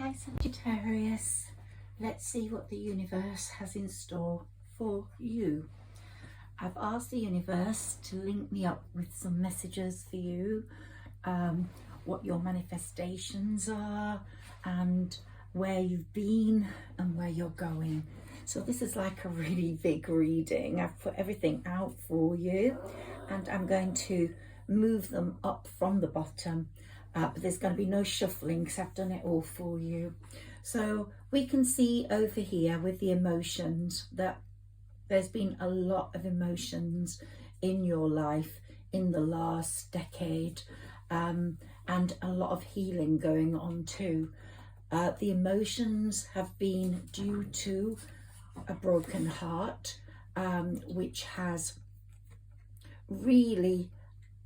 Hi Sagittarius, let's see what the universe has in store for you. I've asked the universe to link me up with some messages for you, what your manifestations are and where you've been and where you're going. So this is like a really big reading. I've put everything out for you and I'm going to move them up from the bottom. But there's going to be no shuffling because I've done it all for you. So we can see over here with the emotions that there's been a lot of emotions in your life in the last decade, and a lot of healing going on too. The emotions have been due to a broken heart, which has really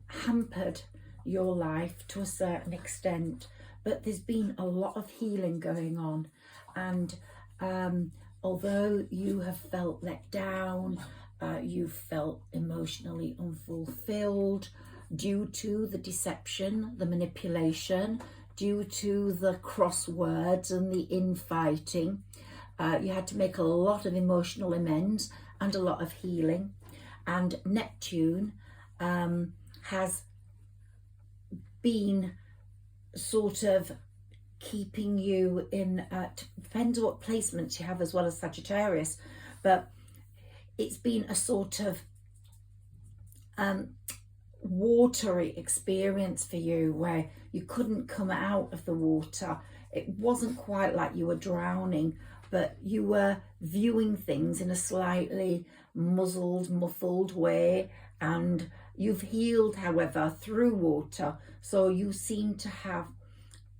hampered your life to a certain extent, but there's been a lot of healing going on, and although you have felt let down, you've felt emotionally unfulfilled due to the deception, the manipulation, due to the crosswords and the infighting, you had to make a lot of emotional amends and a lot of healing. And Neptune has been sort of keeping you in, depends on what placements you have as well as Sagittarius, but it's been a sort of watery experience for you where you couldn't come out of the water. It wasn't quite like you were drowning, but you were viewing things in a slightly muffled way, and you've healed, however, through water. So you seem to have,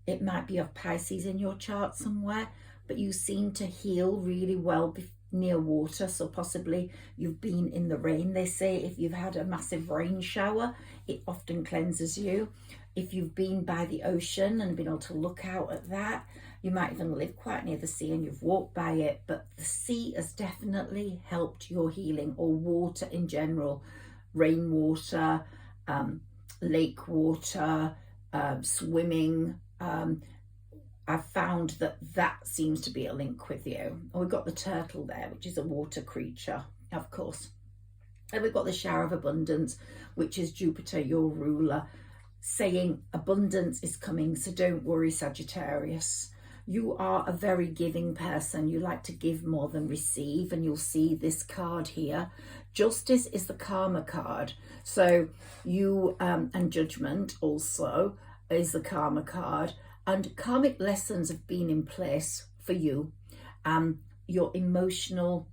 it might be of Pisces in your chart somewhere, but you seem to heal really well near water. So possibly you've been in the rain. They say if you've had a massive rain shower, it often cleanses you. If you've been by the ocean and been able to look out at that, you might even live quite near the sea and you've walked by it, but the sea has definitely helped your healing, or water in general. Rainwater, lake water, swimming. I've found that seems to be a link with you. And we've got the turtle there, which is a water creature, of course. And we've got the shower of abundance, which is Jupiter, your ruler, saying abundance is coming. So don't worry, Sagittarius. You are a very giving person. You like to give more than receive, and you'll see this card here. Justice is the karma card. So you, and judgment also is the karma card. And karmic lessons have been in place for you. Your emotional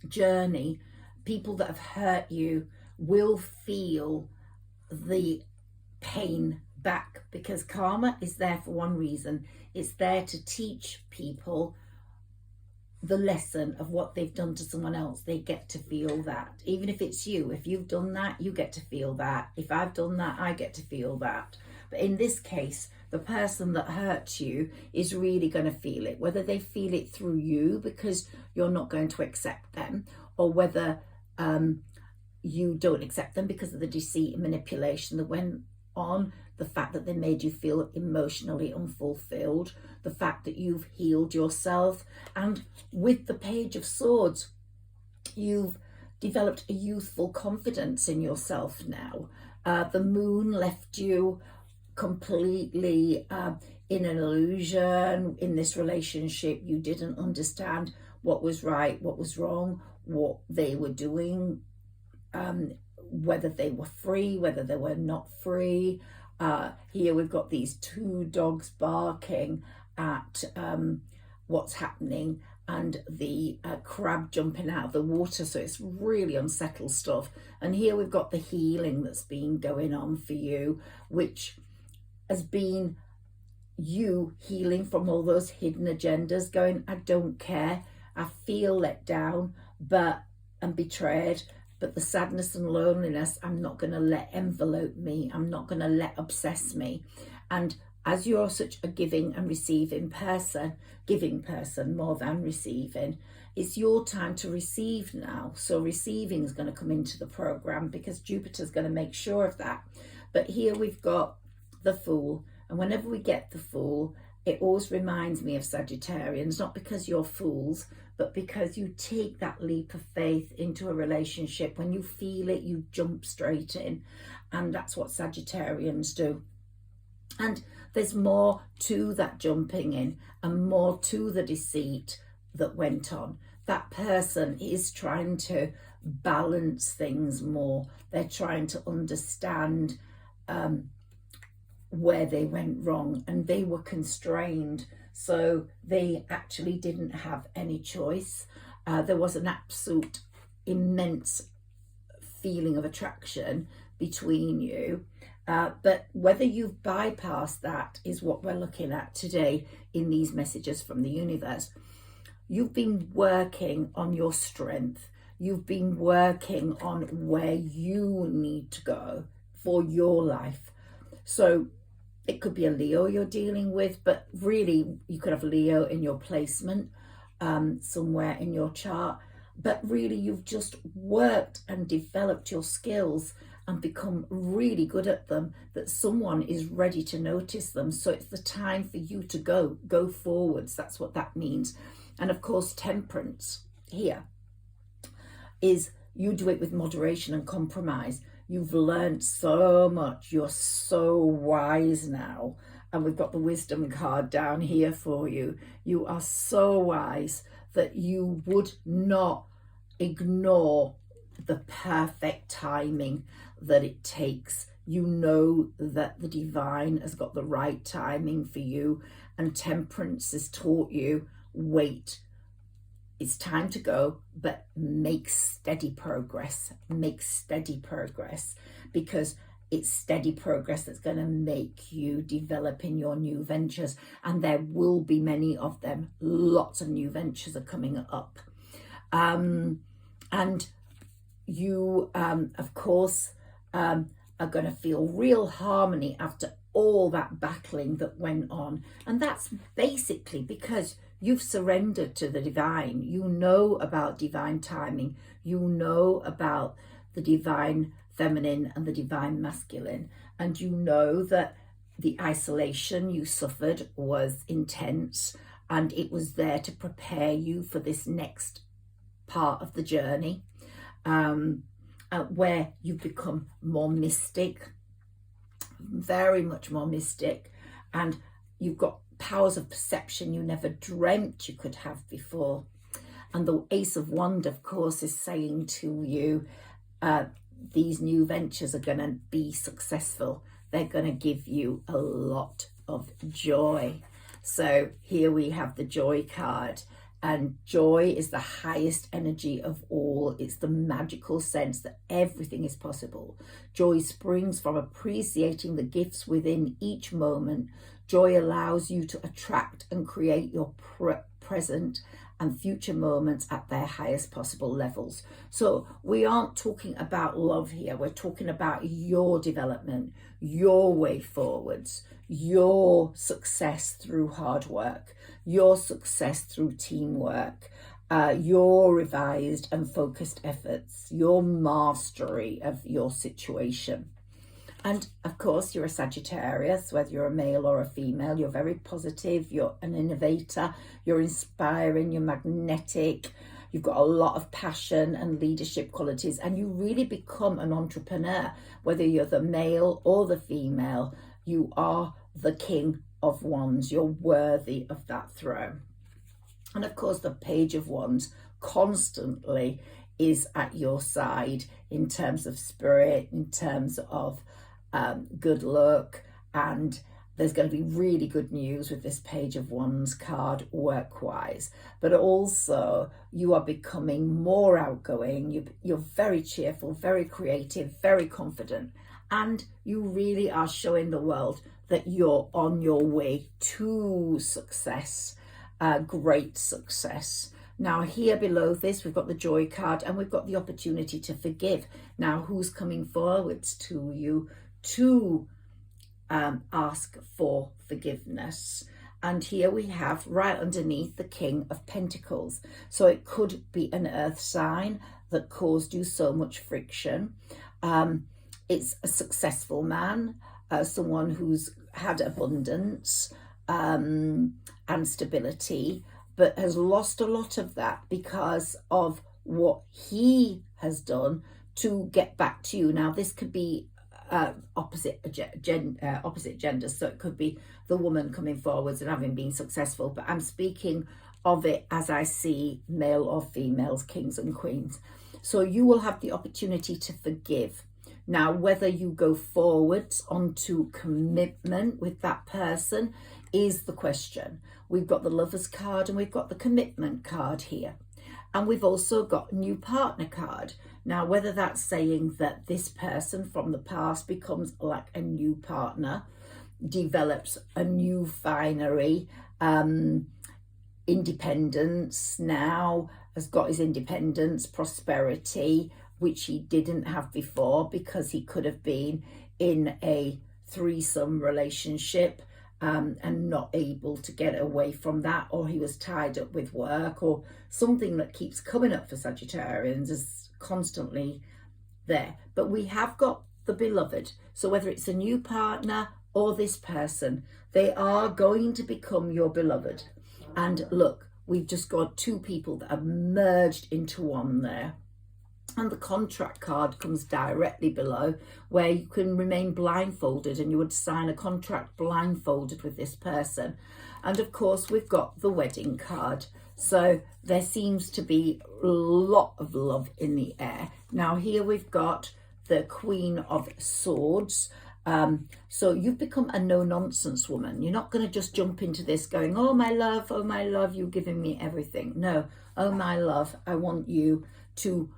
journey, people that have hurt you will feel the pain back, because karma is there for one reason. It's there to teach people the lesson of what they've done to someone else. They get to feel that. Even if it's you, if you've done that, you get to feel that. If I've done that, I get to feel that. But in this case, the person that hurts you is really going to feel it, whether they feel it through you because you're not going to accept them, or whether you don't accept them because of the deceit and manipulation that went on, the fact that they made you feel emotionally unfulfilled, the fact that you've healed yourself. And with the Page of Swords, you've developed a youthful confidence in yourself now. The moon left you completely in an illusion in this relationship. You didn't understand what was right, what was wrong, what they were doing, whether they were free, whether they were not free. Here we've got these two dogs barking at what's happening, and the crab jumping out of the water. So it's really unsettled stuff. And here we've got the healing that's been going on for you, which has been you healing from all those hidden agendas, going, I don't care, I feel let down and betrayed, but the sadness and loneliness, I'm not going to let envelope me. I'm not going to let obsess me. And as you're such a giving and receiving person more than receiving, it's your time to receive now. So receiving is going to come into the program because Jupiter's going to make sure of that. But here we've got the Fool, and whenever we get the Fool, it always reminds me of Sagittarians, not because you're fools, but because you take that leap of faith into a relationship. When you feel it, you jump straight in. And that's what Sagittarians do. And there's more to that jumping in and more to the deceit that went on. That person is trying to balance things more. They're trying to understand where they went wrong, and they were constrained. So they actually didn't have any choice. There was an absolute immense feeling of attraction between you. But whether you've bypassed that is what we're looking at today in these messages from the universe. You've been working on your strength. You've been working on where you need to go for your life. So it could be a Leo you're dealing with, but really you could have Leo in your placement somewhere in your chart. But really you've just worked and developed your skills and become really good at them, that someone is ready to notice them. So it's the time for you to go forwards. That's what that means. And of course, temperance here is you do it with moderation and compromise. You've learned so much. You're so wise now. And we've got the wisdom card down here for you. You are so wise that you would not ignore the perfect timing that it takes. You know that the divine has got the right timing for you, and temperance has taught you, wait, it's time to go, but make steady progress. Make steady progress, because it's steady progress that's going to make you develop in your new ventures. And there will be many of them. Lots of new ventures are coming up. And you, of course, are going to feel real harmony after all that battling that went on. And that's basically because you've surrendered to the divine. You know about divine timing. You know about the divine feminine and the divine masculine. And you know that the isolation you suffered was intense, and it was there to prepare you for this next part of the journey, where you become more mystic, very much more mystic, and you've got powers of perception you never dreamt you could have before. And the Ace of Wands, of course, is saying to you, these new ventures are going to be successful. They're going to give you a lot of joy. So here we have the joy card. And joy is the highest energy of all. It's the magical sense that everything is possible. Joy springs from appreciating the gifts within each moment. Joy allows you to attract and create your present and future moments at their highest possible levels. So we aren't talking about love here. We're talking about your development, your way forwards, your success through hard work, your success through teamwork, your revised and focused efforts, your mastery of your situation. And of course, you're a Sagittarius, whether you're a male or a female. You're very positive, you're an innovator, you're inspiring, you're magnetic, you've got a lot of passion and leadership qualities, and you really become an entrepreneur. Whether you're the male or the female, you are the King of Wands. You're worthy of that throne. And of course, the Page of Wands constantly is at your side in terms of spirit, in terms of good luck, and there's going to be really good news with this Page of Wands card work-wise. But also you are becoming more outgoing, you're very cheerful, very creative, very confident, and you really are showing the world that you're on your way to success, great success. Now here below this, we've got the joy card, and we've got the opportunity to forgive. Now who's coming forwards to you to ask for forgiveness? And here we have right underneath the King of Pentacles. So it could be an earth sign that caused you so much friction. It's a successful man, someone who's had abundance, and stability, but has lost a lot of that because of what he has done to get back to you. Now, this could be opposite genders, so it could be the woman coming forwards and having been successful, but I'm speaking of it as I see male or females, kings and queens. So you will have the opportunity to forgive. Now, whether you go forwards onto commitment with that person is the question. We've got the Lovers card and we've got the Commitment card here. And we've also got New Partner card. Now, whether that's saying that this person from the past becomes like a new partner, develops a new finery, independence now, has got his independence, prosperity, which he didn't have before because he could have been in a threesome relationship and not able to get away from that, or he was tied up with work, or something that keeps coming up for Sagittarians is constantly there. But we have got the Beloved. So whether it's a new partner or this person, they are going to become your beloved. And look, we've just got two people that have merged into one there. And the Contract card comes directly below, where you can remain blindfolded and you would sign a contract blindfolded with this person. And of course, we've got the Wedding card. So there seems to be a lot of love in the air. Now here we've got the Queen of Swords. So you've become a no-nonsense woman. You're not going to just jump into this going, oh my love, you're giving me everything. No, oh my love, I want you to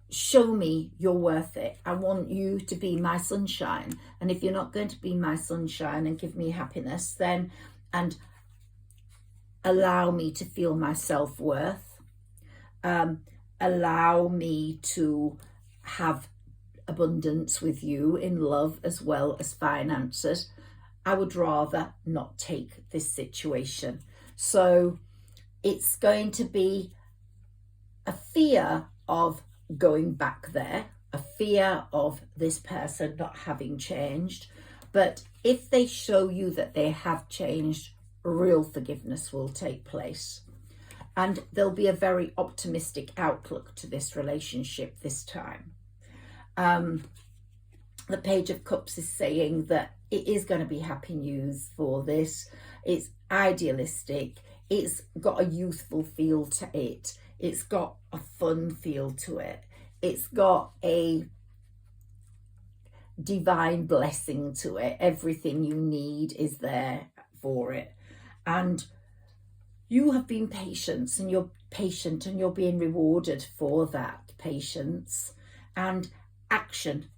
show me you're worth it. I want you to be my sunshine. And if you're not going to be my sunshine and give me happiness, then, and allow me to feel my self-worth, allow me to have abundance with you in love as well as finances, I would rather not take this situation. So it's going to be a fear of going back there, a fear of this person not having changed. But if they show you that they have changed, real forgiveness will take place. And there'll be a very optimistic outlook to this relationship this time. The Page of Cups is saying that it is going to be happy news for this. It's idealistic. It's got a youthful feel to it. It's got a fun feel to it. It's got a divine blessing to it. Everything you need is there for it. And you have been patient, and you're patient, and you're being rewarded for that patience. And action.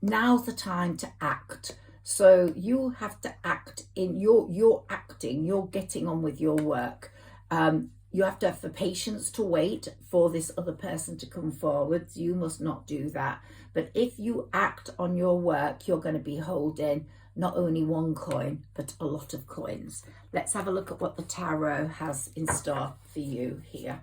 Now's the time to act. So you have to act in you're acting, you're getting on with your work. You have to have the patience to wait for this other person to come forward. You must not do that. But if you act on your work, you're going to be holding not only one coin, but a lot of coins. Let's have a look at what the tarot has in store for you here.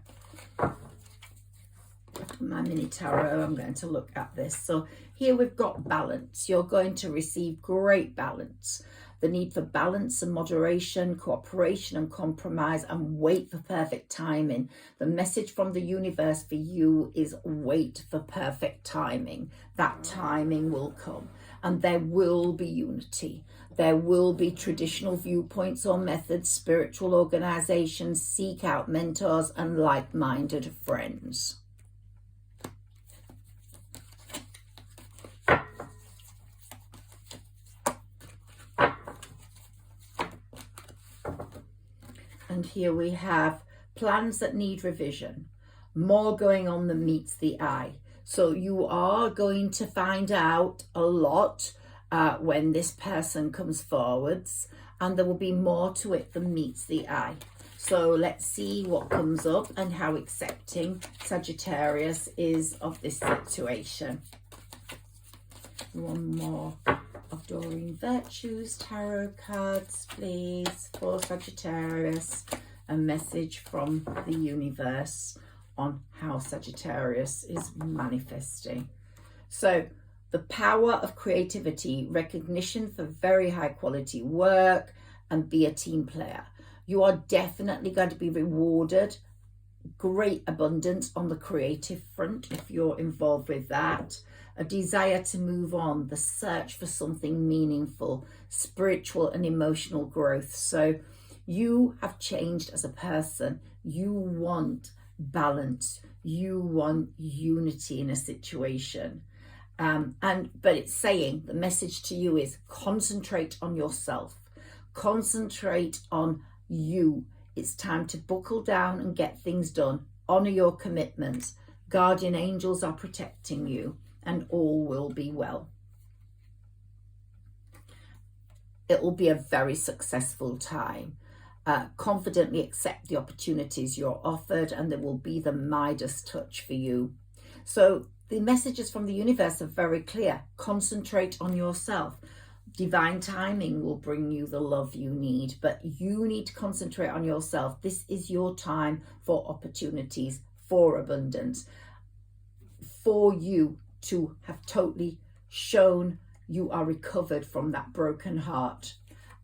My mini tarot, I'm going to look at this. So here we've got balance. You're going to receive great balance. The need for balance and moderation, cooperation and compromise, and wait for perfect timing. The message from the universe for you is wait for perfect timing. That timing will come, and there will be unity. There will be traditional viewpoints or methods, spiritual organizations. Seek out mentors and like-minded friends. And here we have plans that need revision. More going on than meets the eye. So you are going to find out a lot when this person comes forwards, and there will be more to it than meets the eye. So let's see what comes up and how accepting Sagittarius is of this situation. One more of Doreen Virtues tarot cards, please, for Sagittarius. A message from the universe on how Sagittarius is manifesting. So The power of creativity, recognition for very high quality work, and be a team player. You are definitely going to be rewarded. Great abundance on the creative front if you're involved with that. A desire to move on, the search for something meaningful, spiritual and emotional growth. So you have changed as a person. You want balance. You want unity in a situation. But it's saying, the message to you is concentrate on yourself. Concentrate on you. It's time to buckle down and get things done. Honor your commitments. Guardian angels are protecting you, and all will be well. It will be a very successful time. Confidently accept the opportunities you're offered, and there will be the Midas touch for you. So the messages from the universe are very clear. Concentrate on yourself. Divine timing will bring you the love you need, but you need to concentrate on yourself. This is your time for opportunities, for abundance, for you to have totally shown you are recovered from that broken heart,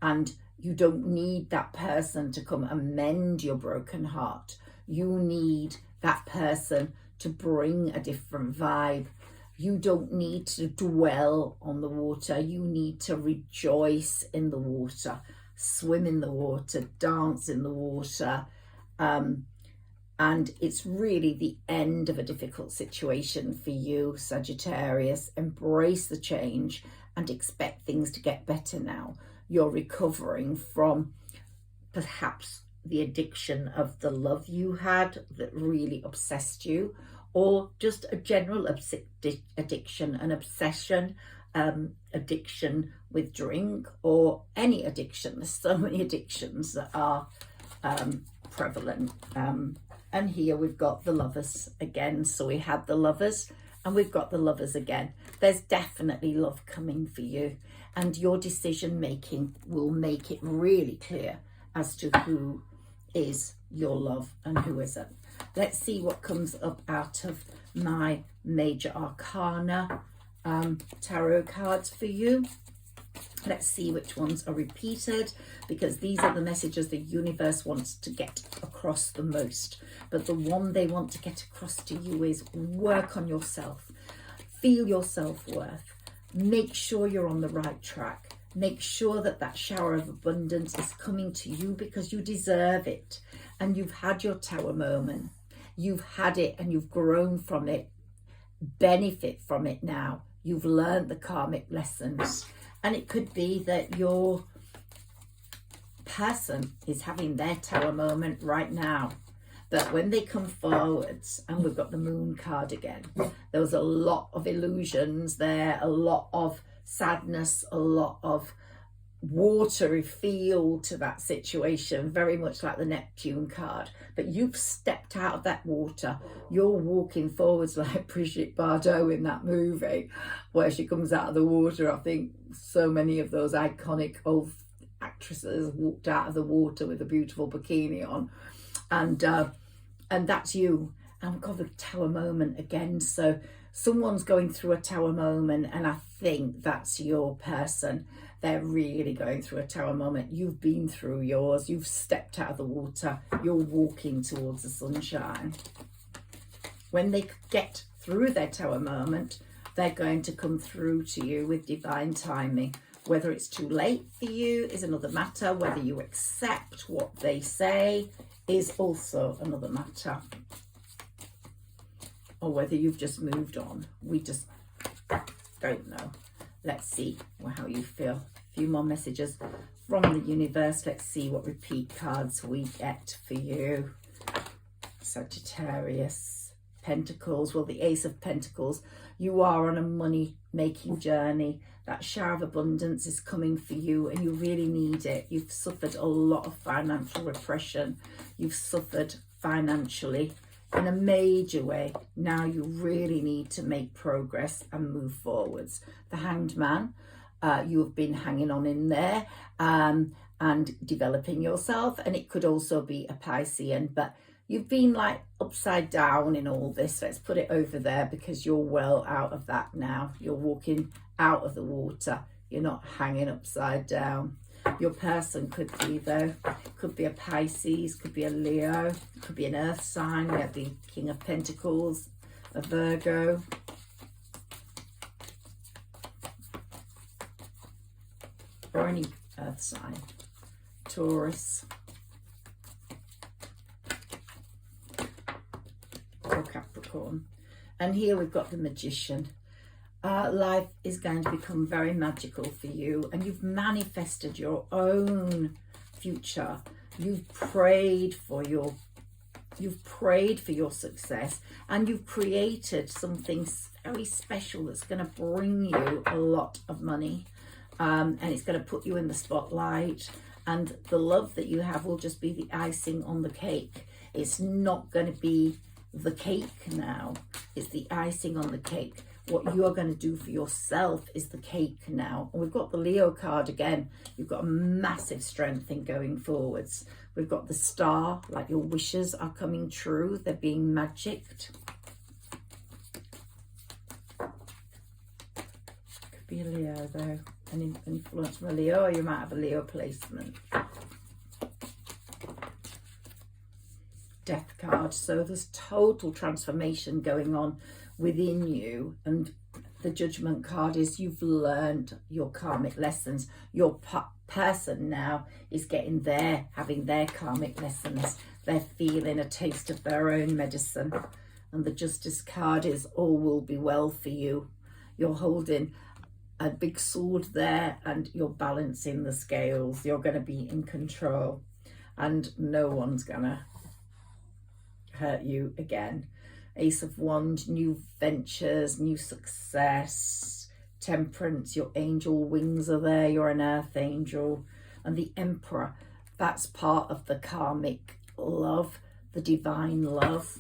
and you don't need that person to come and mend your broken heart. You need that person to bring a different vibe. You don't need to dwell on the water. You need to rejoice in the water, swim in the water, dance in the water. And it's really the end of a difficult situation for you, Sagittarius. Embrace the change and expect things to get better now. You're recovering from perhaps the addiction of the love you had that really obsessed you, or just a general addiction, an obsession, addiction with drink, or any addiction. There's so many addictions that are prevalent. And here we've got the Lovers again. So we had the Lovers and we've got the Lovers again. There's definitely love coming for you, and your decision making will make it really clear as to who is your love and who isn't. Let's see what comes up out of my major arcana tarot cards for you. Let's see which ones are repeated, because these are the messages the universe wants to get across the most. But the one they want to get across to you is work on yourself. Feel your self-worth. Make sure you're on the right track. Make sure that that shower of abundance is coming to you, because you deserve it. And you've had your tower moment. You've had it and you've grown from it. Benefit from it now. You've learned the karmic lessons. And it could be that your person is having their tower moment right now. But when they come forwards, and we've got the Moon card again, there was a lot of illusions there, a lot of sadness, a lot of watery feel to that situation, very much like the Neptune card. But you've stepped out of that water. You're walking forwards like Brigitte Bardot in that movie where she comes out of the water. I think so many of those iconic old actresses walked out of the water with a beautiful bikini on, and that's you. And we've got the tower moment again. So someone's going through a tower moment, and I think that's your person. They're really going through a tower moment. You've been through yours. You've stepped out of the water. You're walking towards the sunshine. When they get through their tower moment, they're going to come through to you with divine timing. Whether it's too late for you is another matter. Whether you accept what they say is also another matter. Or whether you've just moved on. We just don't know. Let's see how you feel. A few more messages from the universe. Let's see what repeat cards we get for you. Sagittarius. Pentacles. Well, the Ace of Pentacles. You are on a money-making journey. That shower of abundance is coming for you, and you really need it. You've suffered a lot of financial repression. You've suffered financially in a major way. Now you really need to make progress and move forwards. The Hanged Man, you have been hanging on in there and developing yourself, and it could also be a Piscean, but you've been like upside down in all this. Let's put it over there, because you're well out of that now. You're walking out of the water. You're not hanging upside down. Your person could be, though, could be a Pisces, could be a Leo, could be an earth sign. We have the King of Pentacles, a Virgo. Or any earth sign. Taurus. Or Capricorn. And here we've got the Magician. Life is going to become very magical for you, and you've manifested your own future. You've prayed for your success, and you've created something very special that's going to bring you a lot of money, and it's going to put you in the spotlight. And the love that you have will just be the icing on the cake. It's not going to be the cake now. It's the icing on the cake. What you are going to do for yourself is the cake now. And we've got the Leo card again. You've got a massive strength in going forwards. We've got the Star, like your wishes are coming true. They're being magicked. Could be a Leo, though. An influence from a Leo, or you might have a Leo placement. Death card. So there's total transformation going on within you, and the Judgment card is you've learned your karmic lessons. Your person now is having their karmic lessons. They're feeling a taste of their own medicine. And the Justice card is all will be well for you. You're holding a big sword there, and you're balancing the scales. You're going to be in control, and no one's gonna hurt you again. Ace of Wands, new ventures, new success. Temperance, your angel wings are there. You're an earth angel. And the Emperor, that's part of the karmic love, the divine love,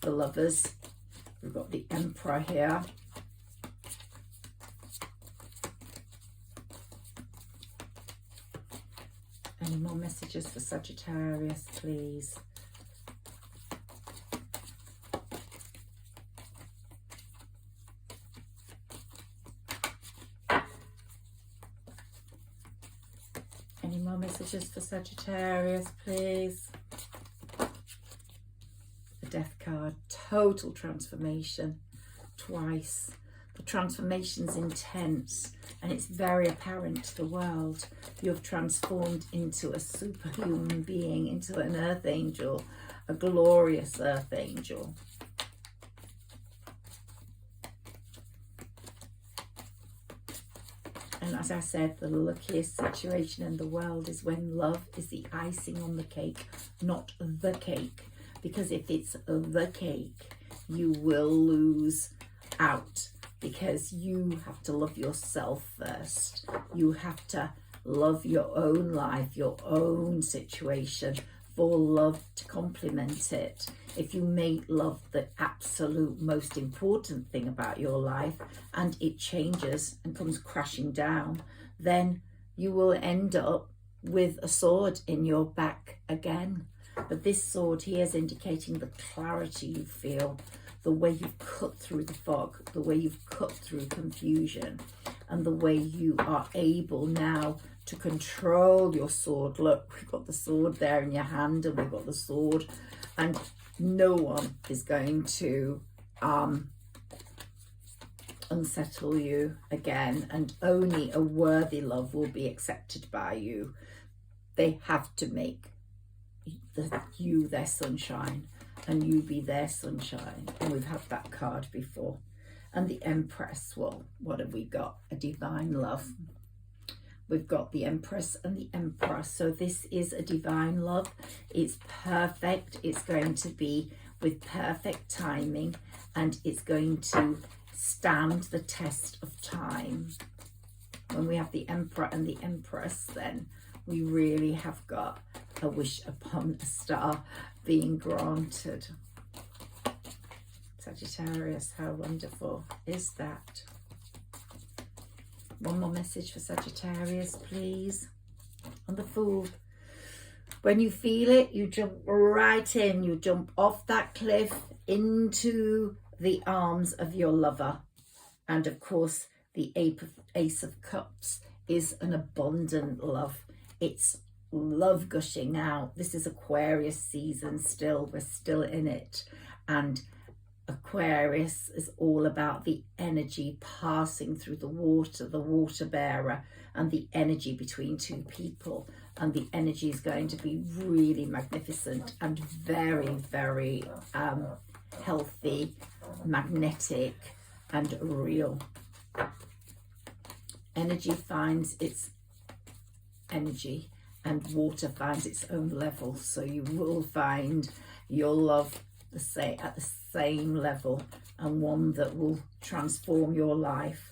the lovers. We've got the Emperor here. Any more messages for Sagittarius, please? Any more messages for Sagittarius, please? The Death card, total transformation, twice. The transformation's intense, and it's very apparent to the world. You've transformed into a superhuman being, into an earth angel, a glorious earth angel. And as I said, the luckiest situation in the world is when love is the icing on the cake, not the cake. Because if it's the cake, you will lose out, because you have to love yourself first. You have to love your own life, your own situation, for love to complement it. If you make love the absolute most important thing about your life, and it changes and comes crashing down, then you will end up with a sword in your back again. But this sword here is indicating the clarity you feel, the way you've cut through the fog, the way you've cut through confusion, and the way you are able now to control your sword. Look, we've got the sword there in your hand, and we've got the sword, and no one is going to unsettle you again, and only a worthy love will be accepted by you. They have to make you their sunshine, and you be their sunshine. And we've had that card before. And the Empress, well, what have we got? A divine love. We've got the Empress and the Emperor. So this is a divine love. It's perfect. It's going to be with perfect timing, and it's going to stand the test of time. When we have the Emperor and the Empress, then we really have got a wish upon a star being granted. Sagittarius, how wonderful is that? One more message for Sagittarius, please. On the Fool. When you feel it, you jump right in. You jump off that cliff into the arms of your lover. And of course, the Ace of Cups is an abundant love. It's love gushing out. This is Aquarius season still. We're still in it. And Aquarius is all about the energy passing through the water bearer, and the energy between two people. And the energy is going to be really magnificent and very, very healthy, magnetic, and real. Energy finds its energy, and water finds its own level. So you will find your love at the same level, and one that will transform your life.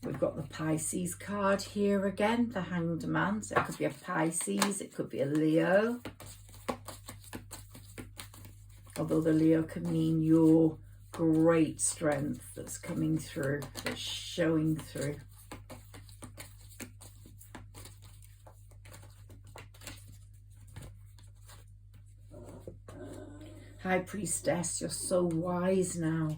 We've got the Pisces card here again, the Hanged Man. So it could be a Pisces, it could be a Leo. Although the Leo can mean your great strength that's coming through, that's showing through. High Priestess, you're so wise now.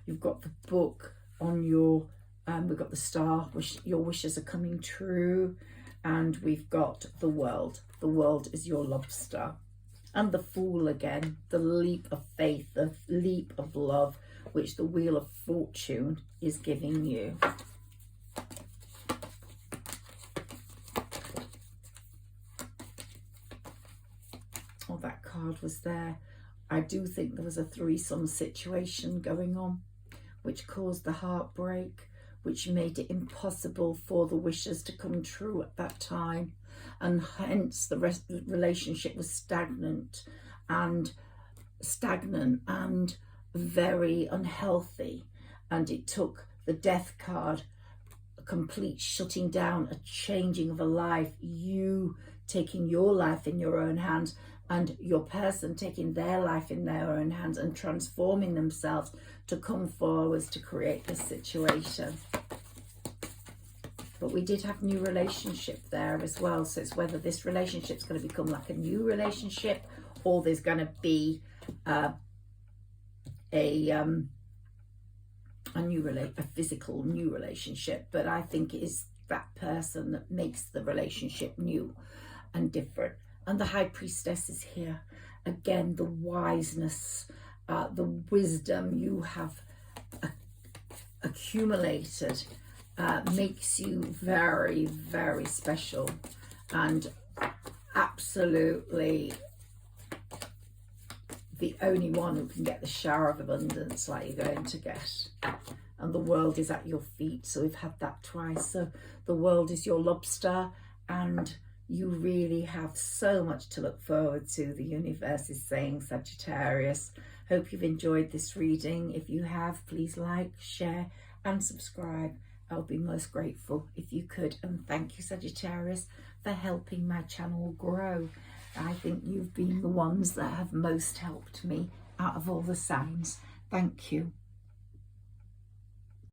You've got the book on your, we've got the star, your wishes are coming true, and we've got the world. The world is your lobster. And the Fool again, the leap of faith, the leap of love, which the Wheel of Fortune is giving you. Oh, that card was there. I do think there was a threesome situation going on, which caused the heartbreak, which made it impossible for the wishes to come true at that time. And hence the relationship was stagnant and very unhealthy. And it took the Death card, a complete shutting down, a changing of a life, you taking your life in your own hands, and your person taking their life in their own hands and transforming themselves to come forwards to create this situation. But we did have new relationship there as well. So it's whether this relationship is going to become like a new relationship, or there's going to be a physical new relationship. But I think it is that person that makes the relationship new and different. And the High Priestess is here. Again, the wiseness, the wisdom you have accumulated makes you very, very special, and absolutely the only one who can get the shower of abundance like you're going to get. And the world is at your feet. So we've had that twice. So the world is your lobster, and you really have so much to look forward to. The universe is saying, Sagittarius. Hope you've enjoyed this reading. If you have, please like, share and subscribe. I'll be most grateful if you could. And thank you, Sagittarius, for helping my channel grow. I think you've been the ones that have most helped me out of all the signs. Thank you.